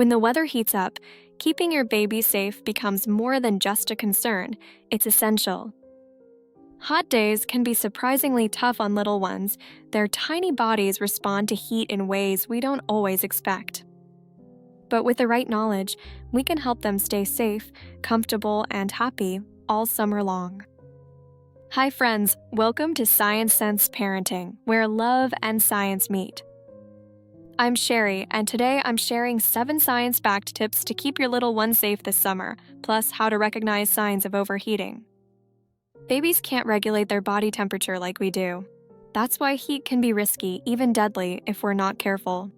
When the weather heats up, keeping your baby safe becomes more than just a concern, it's essential. Hot days can be surprisingly tough on little ones. Their tiny bodies respond to heat in ways we don't always expect. But with the right knowledge, we can help them stay safe, comfortable, and happy all summer long. Hi friends, welcome to ScienceSense Parenting, where love and science meet. I'm Sherry, and today I'm sharing 7 science-backed tips to keep your little one safe this summer, plus how to recognize signs of overheating. Babies can't regulate their body temperature like we do. That's why heat can be risky, even deadly, if we're not careful.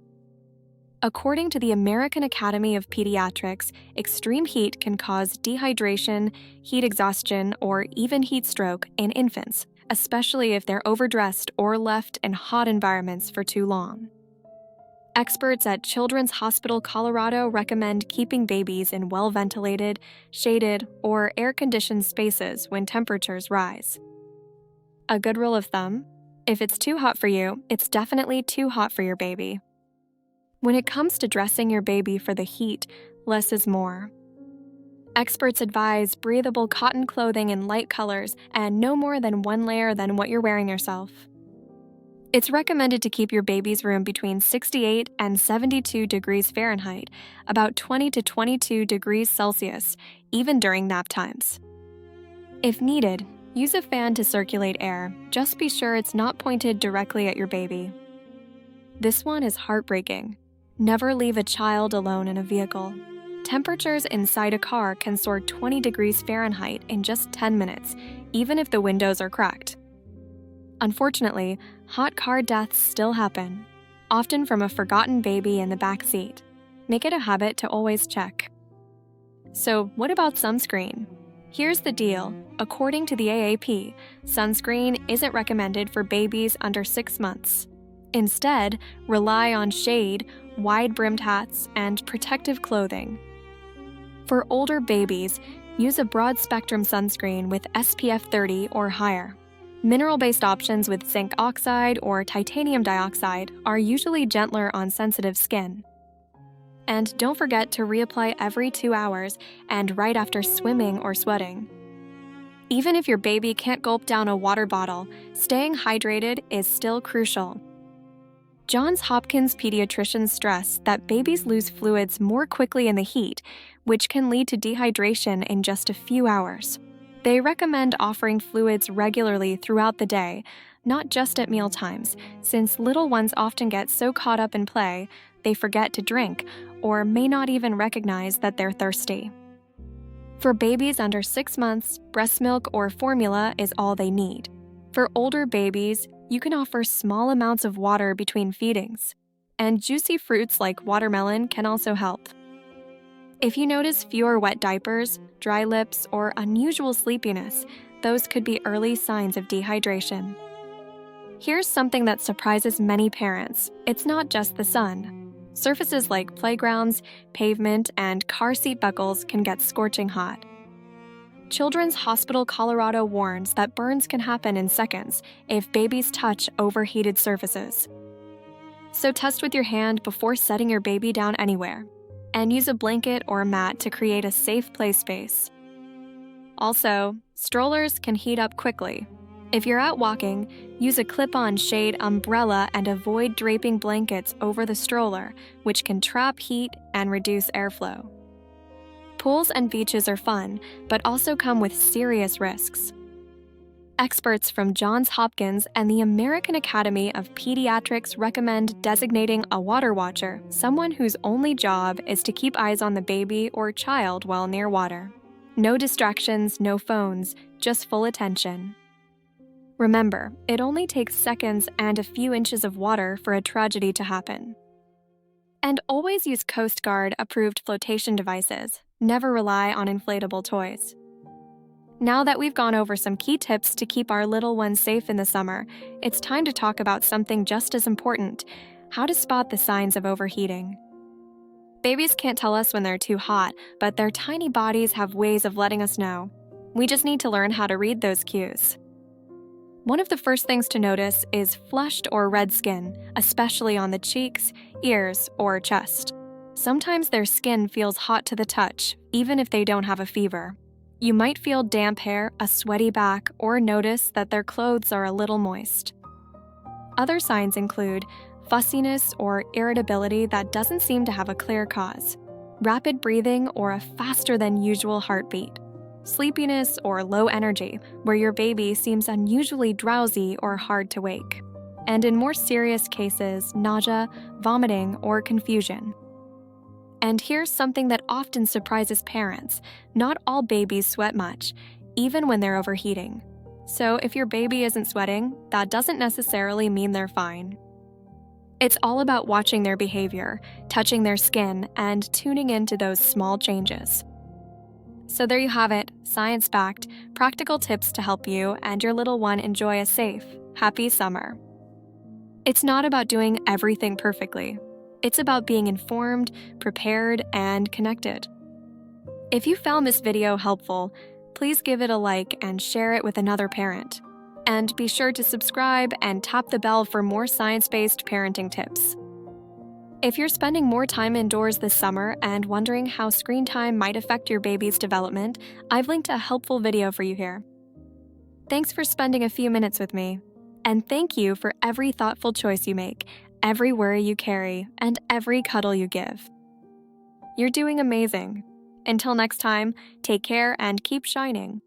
According to the American Academy of Pediatrics, extreme heat can cause dehydration, heat exhaustion, or even heat stroke in infants, especially if they're overdressed or left in hot environments for too long. Experts at Children's Hospital Colorado recommend keeping babies in well-ventilated, shaded, or air-conditioned spaces when temperatures rise. A good rule of thumb: if it's too hot for you, it's definitely too hot for your baby. When it comes to dressing your baby for the heat, less is more. Experts advise breathable cotton clothing in light colors and no more than 1 layer than what you're wearing yourself. It's recommended to keep your baby's room between 68 and 72 degrees Fahrenheit, about 20 to 22 degrees Celsius, even during nap times. If needed, use a fan to circulate air. Just be sure it's not pointed directly at your baby. This one is heartbreaking. Never leave a child alone in a vehicle. Temperatures inside a car can soar 20 degrees Fahrenheit in just 10 minutes, even if the windows are cracked. Unfortunately, hot car deaths still happen, often from a forgotten baby in the back seat. Make it a habit to always check. So, what about sunscreen? Here's the deal. According to the AAP, sunscreen isn't recommended for babies under 6 months. Instead, rely on shade, wide-brimmed hats, and protective clothing. For older babies, use a broad-spectrum sunscreen with SPF 30 or higher. Mineral-based options with zinc oxide or titanium dioxide are usually gentler on sensitive skin. And don't forget to reapply every 2 hours and right after swimming or sweating. Even if your baby can't gulp down a water bottle, staying hydrated is still crucial. Johns Hopkins pediatricians stress that babies lose fluids more quickly in the heat, which can lead to dehydration in just a few hours. They recommend offering fluids regularly throughout the day, not just at mealtimes, since little ones often get so caught up in play, they forget to drink or may not even recognize that they're thirsty. For babies under 6 months, breast milk or formula is all they need. For older babies, you can offer small amounts of water between feedings, and juicy fruits like watermelon can also help. If you notice fewer wet diapers, dry lips, or unusual sleepiness, those could be early signs of dehydration. Here's something that surprises many parents. It's not just the sun. Surfaces like playgrounds, pavement, and car seat buckles can get scorching hot. Children's Hospital Colorado warns that burns can happen in seconds if babies touch overheated surfaces. So test with your hand before setting your baby down anywhere, and use a blanket or a mat to create a safe play space. Also, strollers can heat up quickly. If you're out walking, use a clip-on shade umbrella and avoid draping blankets over the stroller, which can trap heat and reduce airflow. Pools and beaches are fun, but also come with serious risks. Experts from Johns Hopkins and the American Academy of Pediatrics recommend designating a water watcher, someone whose only job is to keep eyes on the baby or child while near water. No distractions, no phones, just full attention. Remember, it only takes seconds and a few inches of water for a tragedy to happen. And always use Coast Guard-approved flotation devices. Never rely on inflatable toys. Now that we've gone over some key tips to keep our little ones safe in the summer, it's time to talk about something just as important: how to spot the signs of overheating. Babies can't tell us when they're too hot, but their tiny bodies have ways of letting us know. We just need to learn how to read those cues. One of the first things to notice is flushed or red skin, especially on the cheeks, ears, or chest. Sometimes their skin feels hot to the touch, even if they don't have a fever. You might feel damp hair, a sweaty back, or notice that their clothes are a little moist. Other signs include fussiness or irritability that doesn't seem to have a clear cause, rapid breathing or a faster than usual heartbeat, sleepiness or low energy, where your baby seems unusually drowsy or hard to wake, and in more serious cases, nausea, vomiting, or confusion. And here's something that often surprises parents. Not all babies sweat much, even when they're overheating. So if your baby isn't sweating, that doesn't necessarily mean they're fine. It's all about watching their behavior, touching their skin, and tuning into those small changes. So there you have it, science-backed, practical tips to help you and your little one enjoy a safe, happy summer. It's not about doing everything perfectly. It's about being informed, prepared, and connected. If you found this video helpful, please give it a like and share it with another parent. And be sure to subscribe and tap the bell for more science-based parenting tips. If you're spending more time indoors this summer and wondering how screen time might affect your baby's development, I've linked a helpful video for you here. Thanks for spending a few minutes with me. And thank you for every thoughtful choice you make, every worry you carry, and every cuddle you give. You're doing amazing. Until next time, take care and keep shining.